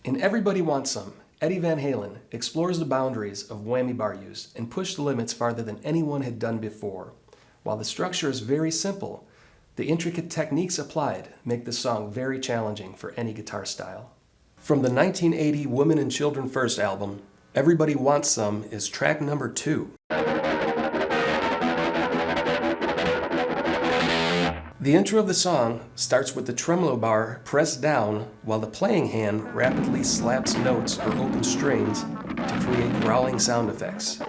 In Everybody Wants Some, Eddie Van Halen explores the boundaries of whammy bar use and pushed the limits farther than anyone had done before. While the structure is very simple, the intricate techniques applied make the song very challenging for any guitar style. From the 1980 Women and Children First album, Everybody Wants Some is track number 2. The intro of the song starts with the tremolo bar pressed down while the playing hand rapidly slaps notes or open strings to create growling sound effects.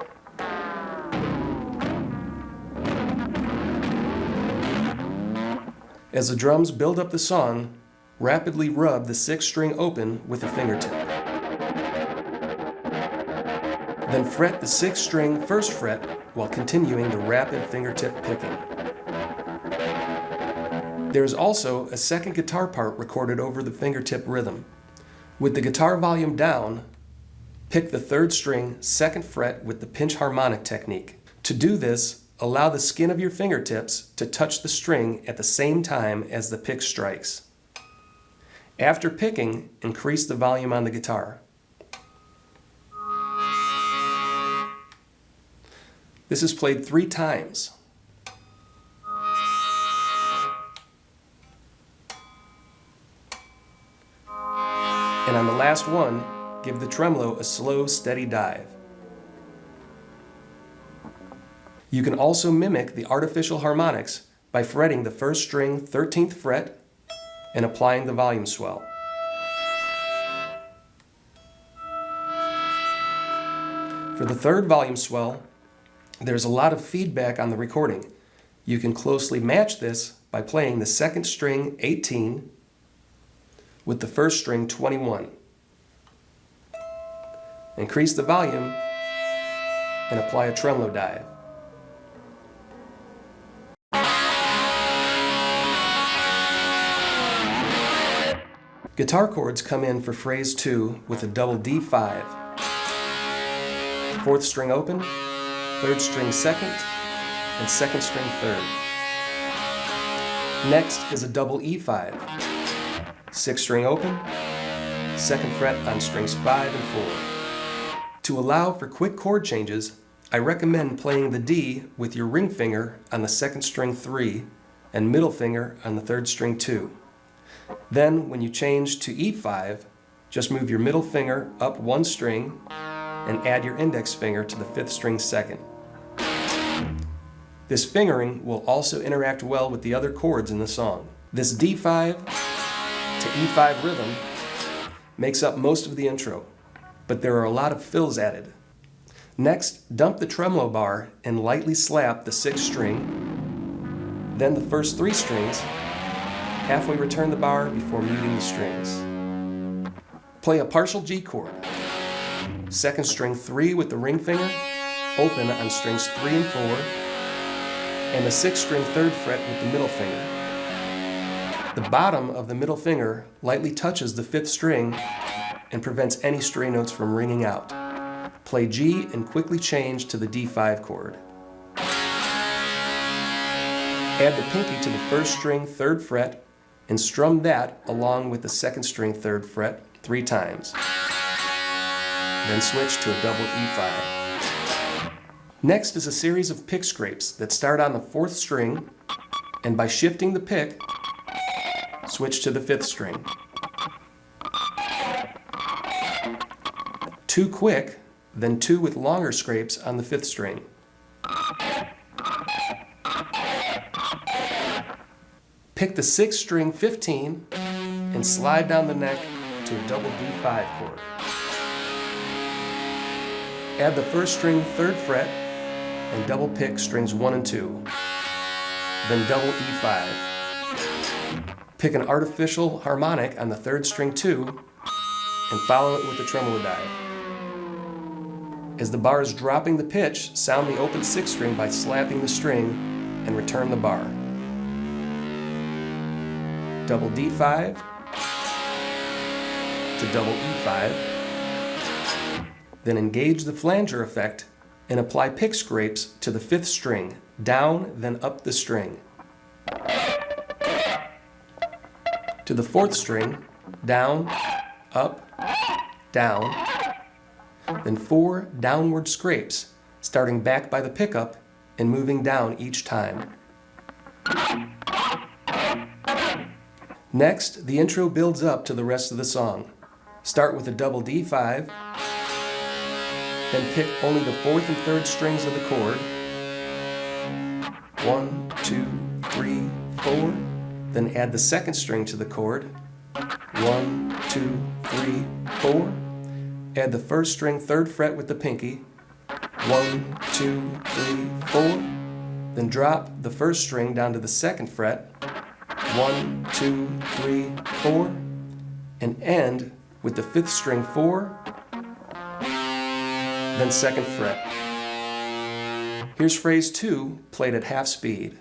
As the drums build up the song, rapidly rub the 6th string open with a fingertip. Then fret the 6th string 1st fret while continuing the rapid fingertip picking. There is also a second guitar part recorded over the fingertip rhythm. With the guitar volume down, pick the 3rd string 2nd fret with the pinch harmonic technique. To do this, allow the skin of your fingertips to touch the string at the same time as the pick strikes. After picking, increase the volume on the guitar. This is played 3 times. And on the last one, give the tremolo a slow, steady dive. You can also mimic the artificial harmonics by fretting the 1st string 13th fret and applying the volume swell. For the 3rd volume swell, there's a lot of feedback on the recording. You can closely match this by playing the 2nd string 18 with the 1st string 21. Increase the volume and apply a tremolo dive. Guitar chords come in for phrase 2 with a double D5. 4th string open, 3rd string 2nd, and 2nd string 3rd. Next is a double E5. 6th string open, 2nd fret on strings 5 and 4. To allow for quick chord changes, I recommend playing the D with your ring finger on the 2nd string 3 and middle finger on the 3rd string 2. Then, when you change to E5, just move your middle finger up 1 string and add your index finger to the 5th string 2nd. This fingering will also interact well with the other chords in the song. This D5 to E5 rhythm makes up most of the intro, but there are a lot of fills added. Next, dump the tremolo bar and lightly slap the 6th string, then the first 3 strings, halfway return the bar before muting the strings. Play a partial G chord, 2nd string 3 with the ring finger, open on strings 3 and 4, and the 6th string 3rd fret with the middle finger. The bottom of the middle finger lightly touches the 5th string and prevents any stray notes from ringing out. Play G and quickly change to the D5 chord. Add the pinky to the 1st string 3rd fret and strum that along with the 2nd string 3rd fret 3 times. Then switch to a double E5. Next is a series of pick scrapes that start on the 4th string, and by shifting the pick, switch to the 5th string. 2 quick, then 2 with longer scrapes on the 5th string. Pick the 6th string 15 and slide down the neck to a double D5 chord. Add the 1st string 3rd fret and double pick strings 1 and 2, then double E5. Pick an artificial harmonic on the 3rd string 2 and follow it with a tremolo dive. As the bar is dropping the pitch, sound the open 6th string by slapping the string and return the bar. Double D5 to double E5. Then engage the flanger effect and apply pick scrapes to the 5th string, down then up the string. To the 4th string, down, up, down, then 4 downward scrapes, starting back by the pickup and moving down each time. Next, the intro builds up to the rest of the song. Start with a double D5, then pick only the 4th and 3rd strings of the chord. 1, 2, 3, 4. Then add the 2nd string to the chord. 1, 2, 3, 4. Add the 1st string 3rd fret with the pinky. 1, 2, 3, 4. Then drop the 1st string down to the 2nd fret. 1, 2, 3, 4. And end with the 5th string 4. Then 2nd fret. Here's phrase 2 played at half speed.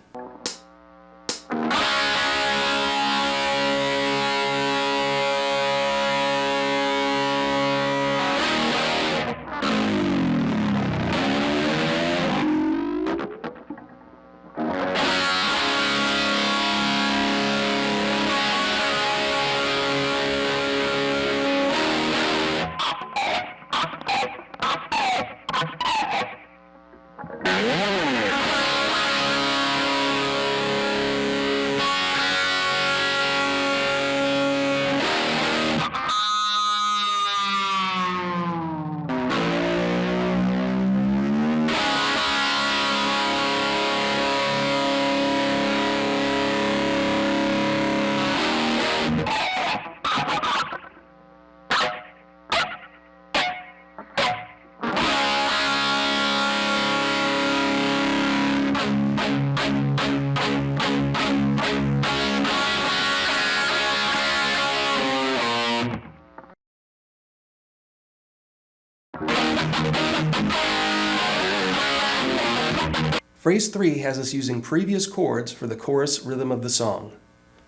Phrase 3 has us using previous chords for the chorus rhythm of the song.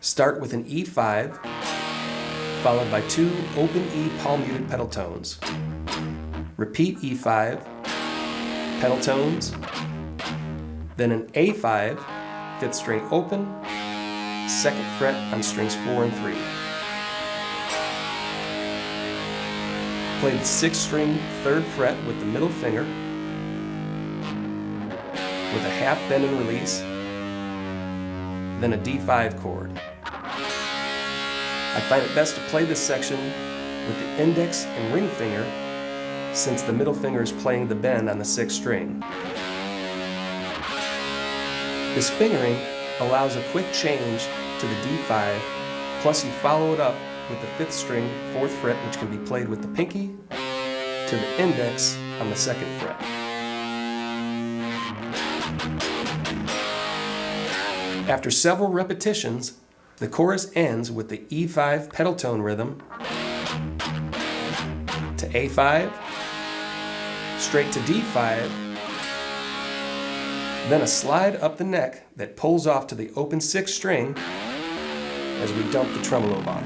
Start with an E5, followed by 2 open E palm-muted pedal tones. Repeat E5, pedal tones, then an A5, 5th string open, 2nd fret on strings 4 and 3. Play the 6th string 3rd fret with the middle finger, with a half bend and release, then a D5 chord. I find it best to play this section with the index and ring finger, since the middle finger is playing the bend on the 6th string. This fingering allows a quick change to the D5, plus you follow it up with the 5th string 4th fret, which can be played with the pinky, to the index on the 2nd fret. After several repetitions, the chorus ends with the E5 pedal tone rhythm to A5, straight to D5, then a slide up the neck that pulls off to the open 6th string as we dump the tremolo bar.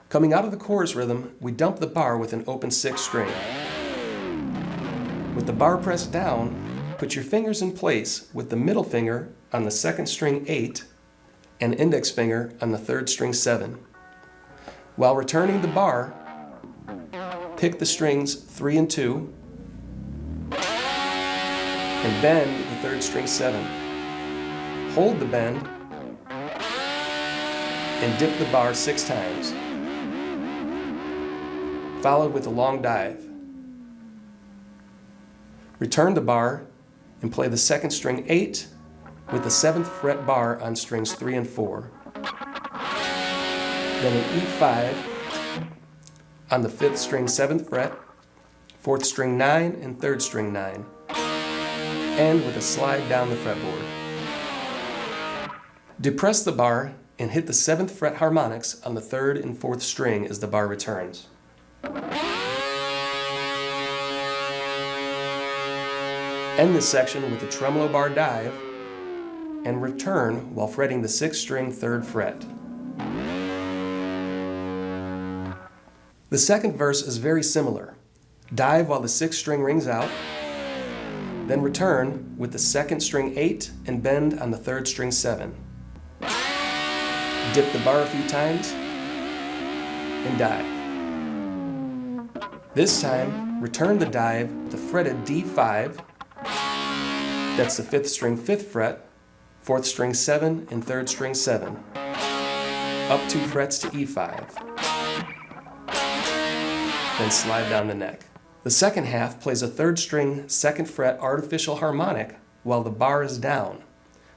Coming out of the chorus rhythm, we dump the bar with an open 6th string. With the bar pressed down, put your fingers in place with the middle finger on the 2nd string 8 and index finger on the 3rd string 7. While returning the bar, pick the strings 3 and 2 and bend the 3rd string 7. Hold the bend and dip the bar 6 times, followed with a long dive. Return the bar and play the 2nd string 8 with the 7th fret bar on strings 3 and 4. Then an E5 on the 5th string 7th fret, 4th string 9 and 3rd string 9. end with a slide down the fretboard. Depress the bar and hit the 7th fret harmonics on the 3rd and 4th string as the bar returns. End this section with a tremolo bar dive and return while fretting the 6th string 3rd fret. The second verse is very similar. Dive while the 6th string rings out, then return with the 2nd string 8 and bend on the 3rd string 7. Dip the bar a few times and dive. This time, return the dive with the fretted D5, that's the 5th string 5th fret, 4th string 7 and 3rd string 7, up 2 frets to E5, then slide down the neck. The second half plays a 3rd string 2nd fret artificial harmonic while the bar is down.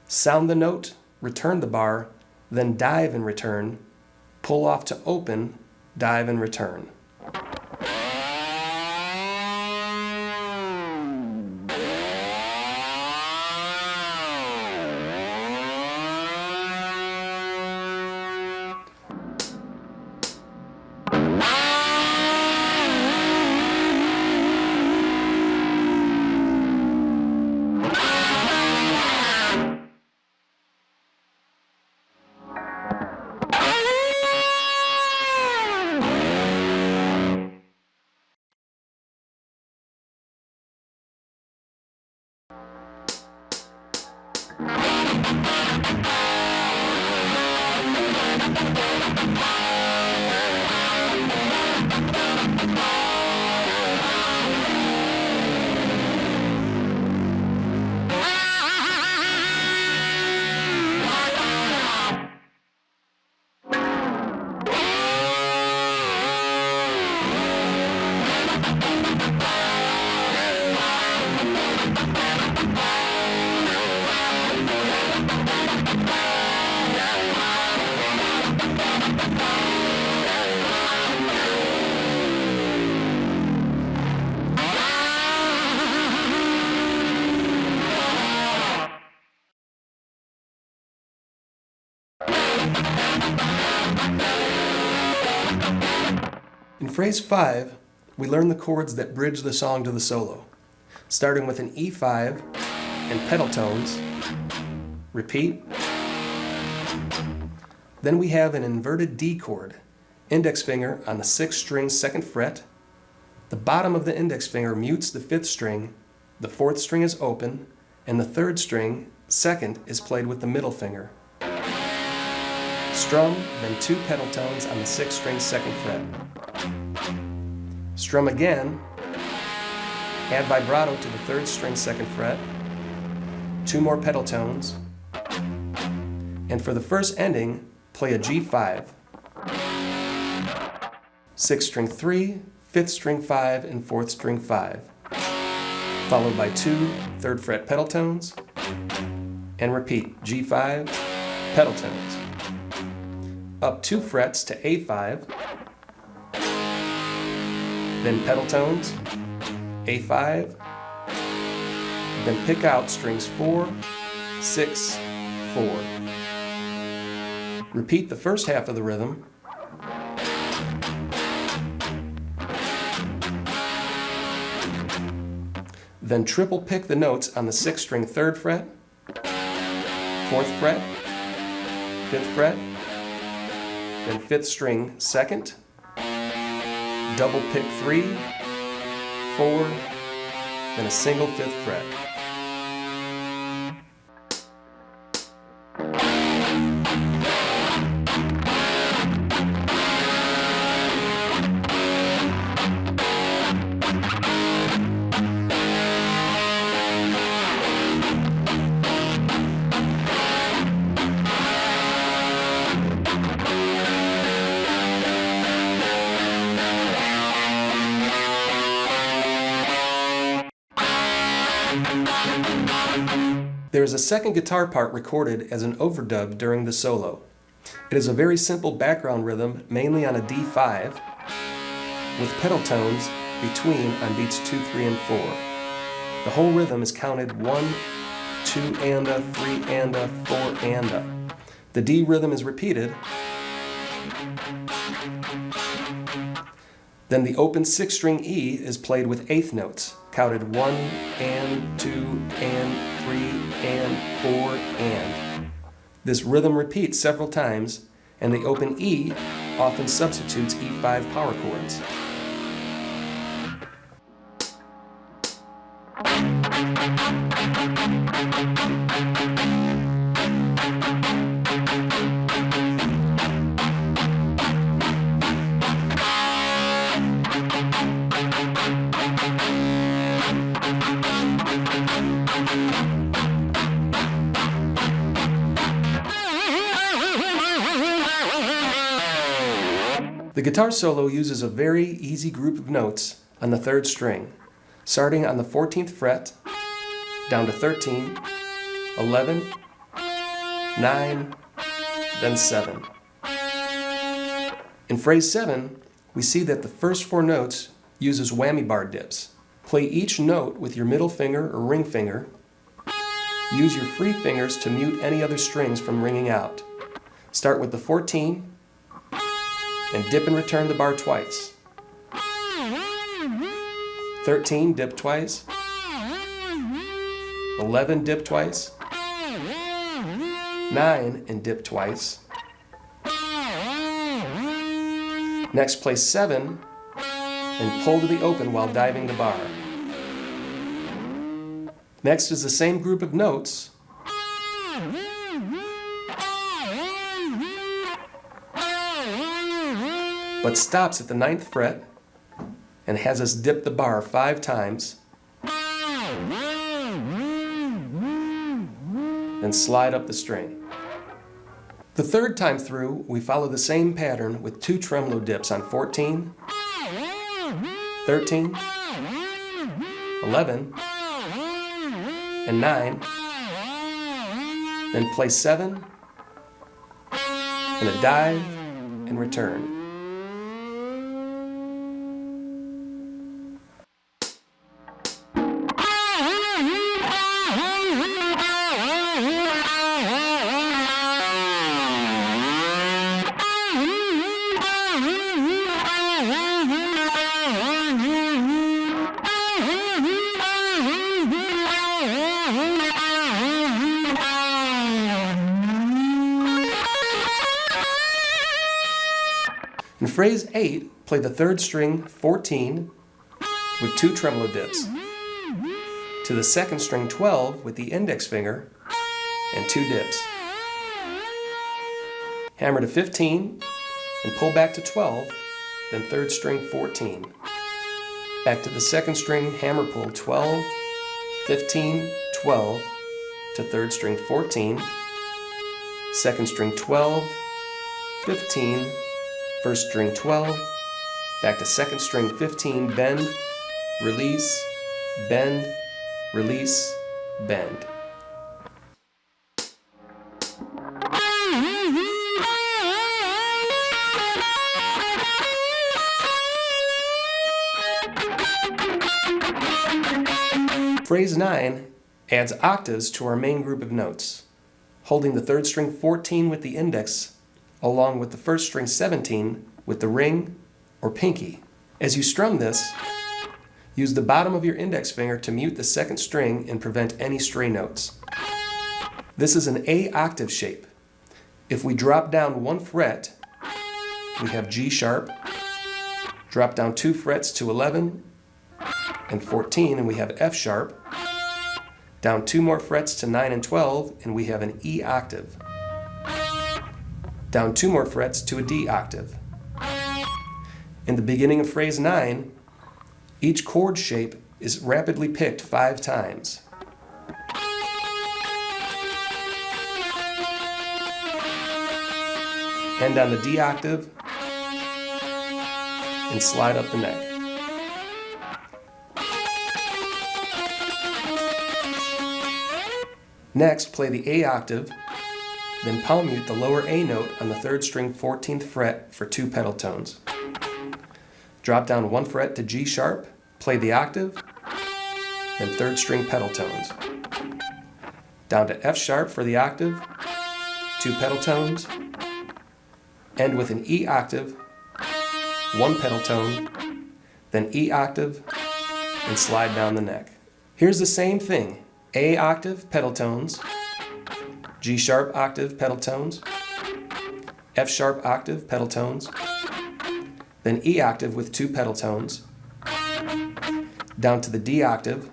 Sound the note, return the bar, then dive and return, pull off to open, dive and return. In phrase 5, we learn the chords that bridge the song to the solo, starting with an E5 and pedal tones, repeat. Then we have an inverted D chord, index finger on the 6th string 2nd fret, the bottom of the index finger mutes the 5th string, the 4th string is open, and the 3rd string, 2nd, is played with the middle finger. Strum, then 2 pedal tones on the 6th string 2nd fret. Strum again, add vibrato to the 3rd string 2nd fret, 2 more pedal tones, and for the first ending, play a G5, 6th string 3, 5th string 5, and 4th string 5, followed by 2 3rd fret pedal tones, and repeat G5, pedal tones, up 2 frets to A5, then pedal tones, A5, then pick out strings 4, 6, 4. Repeat the first half of the rhythm, then triple pick the notes on the 6th string 3rd fret, 4th fret, 5th fret, then 5th string 2nd, double pick 3, 4, then a single 5th fret. There is a second guitar part recorded as an overdub during the solo. It is a very simple background rhythm, mainly on a D5, with pedal tones between on beats 2, 3, and 4. The whole rhythm is counted 1, 2 and a, 3 and a, 4 and a. The D rhythm is repeated. Then the open 6-string E is played with eighth notes, counted 1 and 2 and 3 and 4 and. This rhythm repeats several times, and the open E often substitutes E5 power chords. The guitar solo uses a very easy group of notes on the 3rd string, starting on the 14th fret, down to 13, 11, 9, then 7. In phrase 7, we see that the first 4 notes uses whammy bar dips. Play each note with your middle finger or ring finger. Use your free fingers to mute any other strings from ringing out. Start with the 14, and dip and return the bar twice. 13, dip twice. 11, dip twice. 9, and dip twice. Next, play 7 and pull to the open while diving the bar. Next is the same group of notes, but stops at the 9th fret and has us dip the bar 5 times, then slide up the string. The 3rd time through, we follow the same pattern with 2 tremolo dips on 14, 13, 11, and 9, then play 7, and a dive, and return. In phrase 8, play the 3rd string 14 with 2 tremolo dips, to the 2nd string 12 with the index finger and 2 dips. Hammer to 15 and pull back to 12, then 3rd string 14. Back to the 2nd string, hammer pull 12, 15, 12 to 3rd string 14, 2nd string 12, 15, 1st string 12, back to 2nd string 15, bend, release, bend, release, bend. Phrase 9 adds octaves to our main group of notes, holding the 3rd string 14 with the index along with the 1st string 17 with the ring or pinky. As you strum this, use the bottom of your index finger to mute the 2nd string and prevent any stray notes. This is an A octave shape. If we drop down 1 fret, we have G sharp, drop down 2 frets to 11 and 14 and we have F sharp, down 2 more frets to 9 and 12 and we have an E octave, down 2 more frets to a D octave. In the beginning of phrase 9, each chord shape is rapidly picked 5 times. End on the D octave and slide up the neck. Next, play the A octave, then palm mute the lower A note on the 3rd string 14th fret for 2 pedal tones. Drop down 1 fret to G sharp, play the octave, then third string pedal tones. Down to F sharp for the octave, 2 pedal tones. End with an E octave, 1 pedal tone, then E octave, and slide down the neck. Here's the same thing. A octave, pedal tones, G sharp octave, pedal tones, F sharp octave, pedal tones, then E octave with 2 pedal tones, down to the D octave,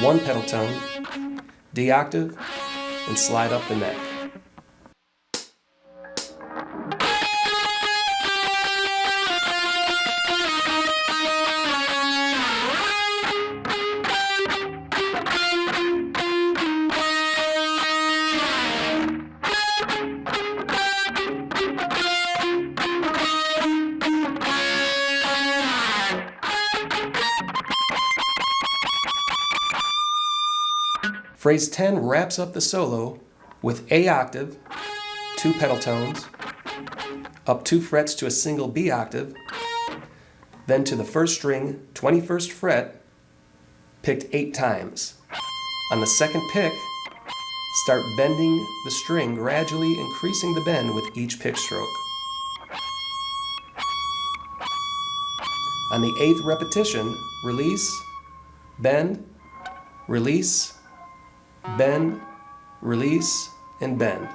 1 pedal tone, D octave, and slide up the neck. Phrase 10 wraps up the solo with A octave, 2 pedal tones, up 2 frets to a single B octave, then to the first string, 21st fret, picked 8 times. On the second pick, start bending the string, gradually increasing the bend with each pick stroke. On the 8th repetition, release, bend, release, bend, release, and bend.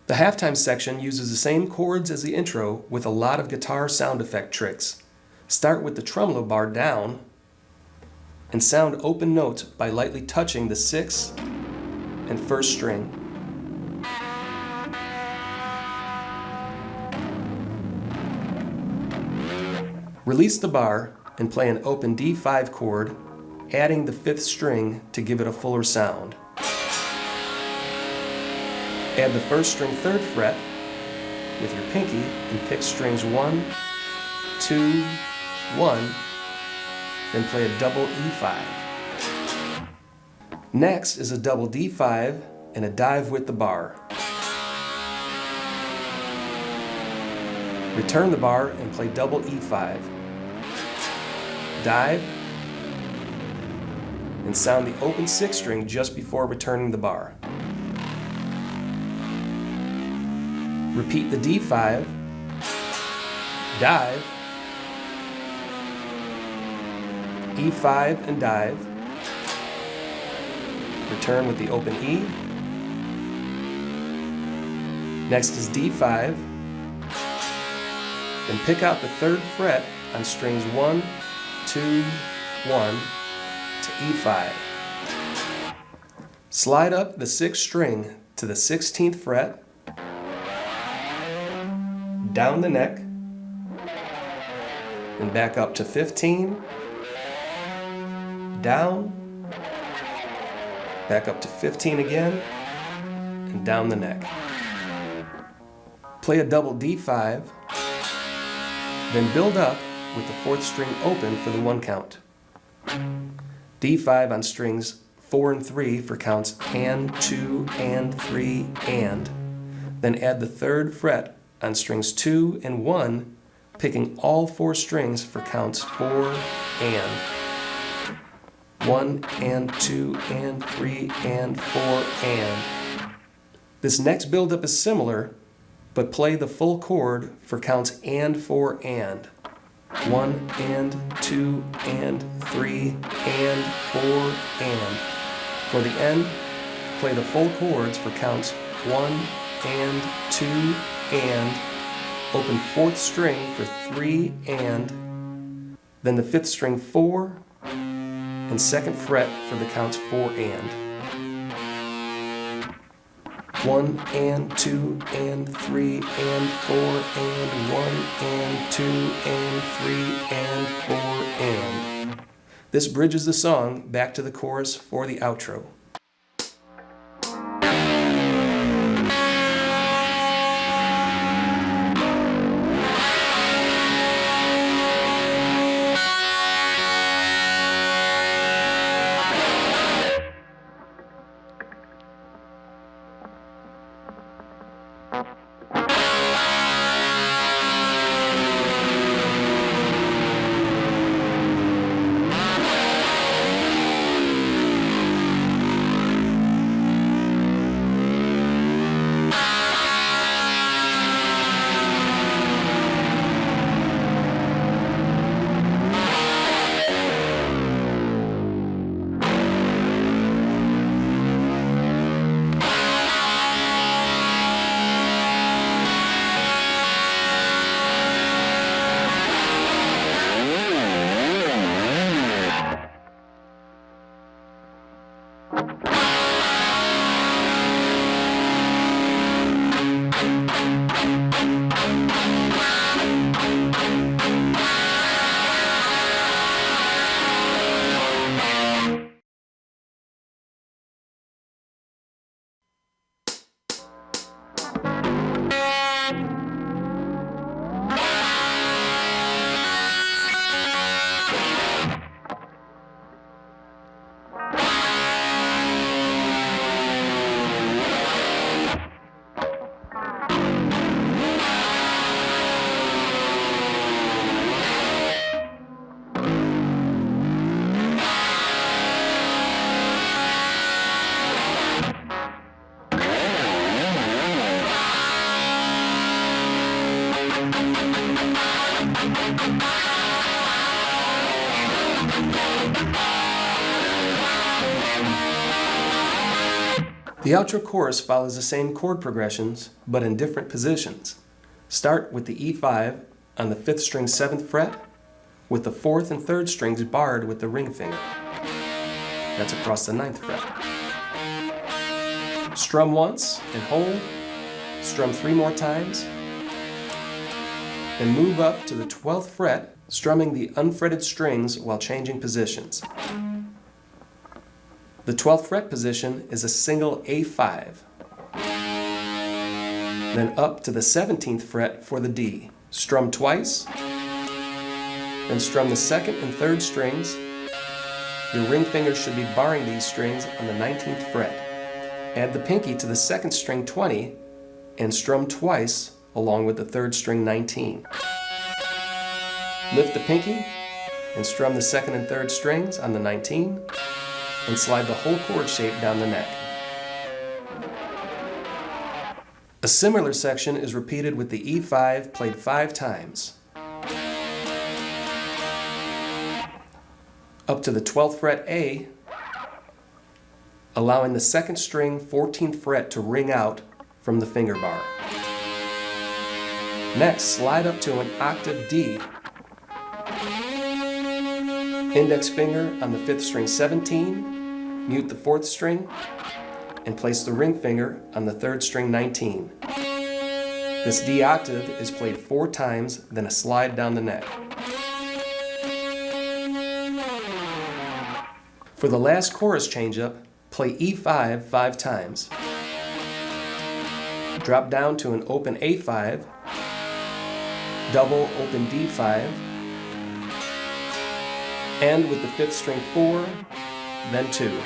The halftime section uses the same chords as the intro with a lot of guitar sound effect tricks. Start with the tremolo bar down and sound open notes by lightly touching the 6th and 1st string. Release the bar and play an open D5 chord, adding the 5th string to give it a fuller sound. Add the 1st string 3rd fret with your pinky and pick strings 1, 2, 1, then play a double E5. Next is a double D5 and a dive with the bar. Return the bar and play double E5. Dive and sound the open 6th string just before returning the bar. Repeat the D5, dive, E5 and dive, return with the open E. Next is D5, then pick out the 3rd fret on strings 1, 2, 1 to E5. Slide up the 6th string to the 16th fret, down the neck, and back up to 15, down, back up to 15 again, and down the neck. Play a double D5, Then build up with the 4th string open for the 1 count. D5 on strings 4 and 3 for counts and, 2, and, 3, and. Then add the 3rd fret on strings 2 and 1, picking all 4 strings for counts 4 and. 1 and 2 and 3 and 4 and. This next buildup is similar, but play the full chord for counts and 4 and. 1 and 2 and 3 and 4 and. For the end, play the full chords for counts 1 and 2 and. Open 4th string for 3 and. Then the 5th string 4 and 2nd fret for the counts 4 and. 1 and 2 and 3 and 4 and 1 and 2 and 3 and 4 and. This bridges the song back to the chorus for the outro. The outro chorus follows the same chord progressions, but in different positions. Start with the E5 on the 5th string 7th fret, with the 4th and 3rd strings barred with the ring finger. That's across the 9th fret. Strum once and hold, strum 3 more times, then move up to the 12th fret, strumming the unfretted strings while changing positions. The 12th fret position is a single A5. Then up to the 17th fret for the D. Strum twice, then strum the 2nd and 3rd strings. Your ring finger should be barring these strings on the 19th fret. Add the pinky to the 2nd string 20 and strum twice along with the 3rd string 19. Lift the pinky and strum the 2nd and 3rd strings on the 19 and slide the whole chord shape down the neck. A similar section is repeated with the E5 played 5 times. Up to the 12th fret A, allowing the 2nd string 14th fret to ring out from the finger bar. Next, slide up to an octave D. Index finger on the 5th string 17, mute the 4th string, and place the ring finger on the 3rd string 19. This D octave is played 4 times, then a slide down the neck. For the last chorus change-up, play E5 5 times. Drop down to an open A5, double open D5, end with the 5th string 4, then 2.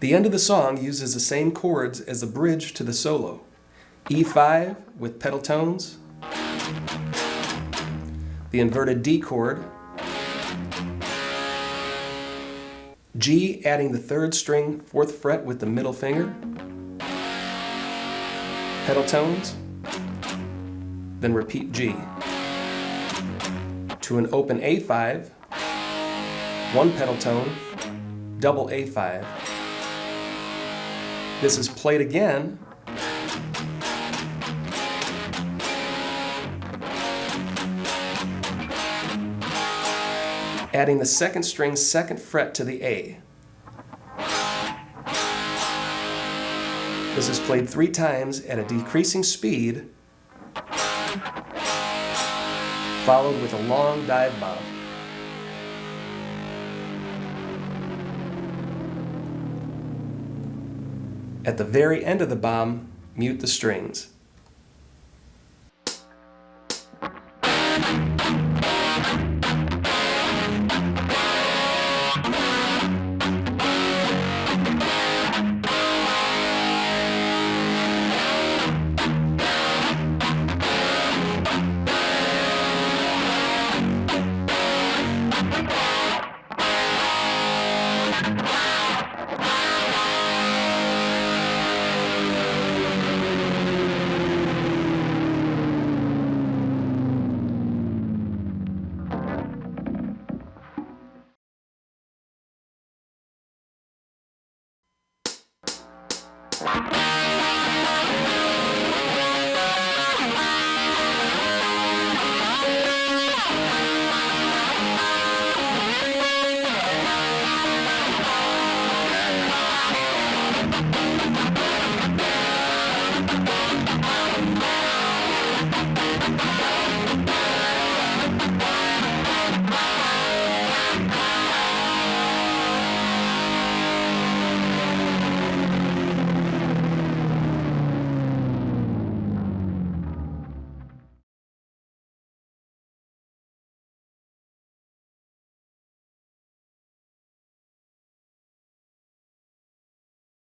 The end of the song uses the same chords as the bridge to the solo. E5 with pedal tones, the inverted D chord, G adding the 3rd string 4th fret with the middle finger, pedal tones, then repeat G. To an open A5, 1 pedal tone, double A5. This is played again, adding the 2nd string 2nd fret to the A. This is played 3 times at a decreasing speed, followed with a long dive bomb. At the very end of the bomb, mute the strings.